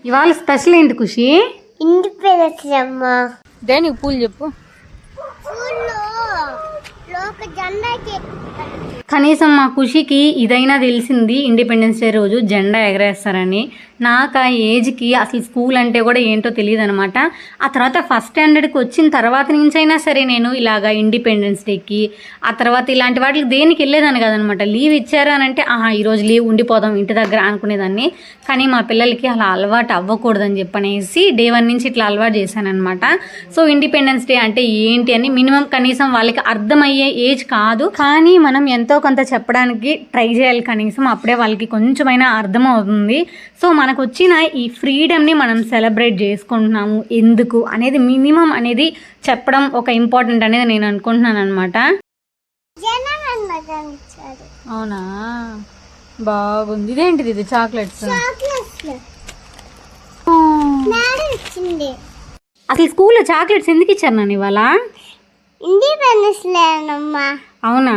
ఇవాళ స్పెషల్ ఏంటి ఖుషి? Independence day అమ్మా. దేనికి పూలు చెప్పు. కనీసం మా ఖుషికి ఇదైనా తెలిసింది ఇండిపెండెన్స్ డే రోజు జెండా ఎగరేస్తారని. నాకు ఆ ఏజ్కి అసలు స్కూల్ అంటే కూడా ఏంటో తెలియదు అనమాట. ఆ తర్వాత ఫస్ట్ స్టాండర్డ్కి వచ్చిన తర్వాత నుంచైనా సరే నేను ఇలాగా ఇండిపెండెన్స్ డేకి ఆ తర్వాత ఇలాంటి వాటికి దేనికి వెళ్ళేదాన్ని కదనమాట. లీవ్ ఇచ్చారు అని అంటే ఈరోజు లీవ్ ఉండిపోదాం ఇంటి దగ్గర అనుకునేదాన్ని. కానీ మా పిల్లలకి అలా అలవాటు అవ్వకూడదని చెప్పనేసి డే 1 నుంచి ఇట్లా అలవాటు చేశానమాట. సో ఇండిపెండెన్స్ డే అంటే ఏంటి అని మినిమం కనీసం వాళ్ళకి అర్థమయ్యే ఏజ్ కాదు, కానీ మనం ఎంతో కొంత చెప్పడానికి ట్రై చేయాలి కనీసం. అప్పుడే వాళ్ళకి కొంచెమైనా అర్థం అవుతుంది. సో మనకు వచ్చిన ఈ ఫ్రీడమ్ని మనం సెలబ్రేట్ చేసుకుంటున్నాము ఎందుకు అనేది మినిమం అనేది చెప్పడం ఒక ఇంపార్టెంట్ అనేది నేను అనుకుంటున్నాను అనమాట. అవునా, బాగుంది. ఇదేంటిది? ఇది చాక్లెట్స్. అసలు స్కూల్లో చాక్లెట్స్ ఎందుకు ఇచ్చారు నన్ను ఇవాళ? ఇండిపెండెన్స్ డే అమ్మా. అవునా.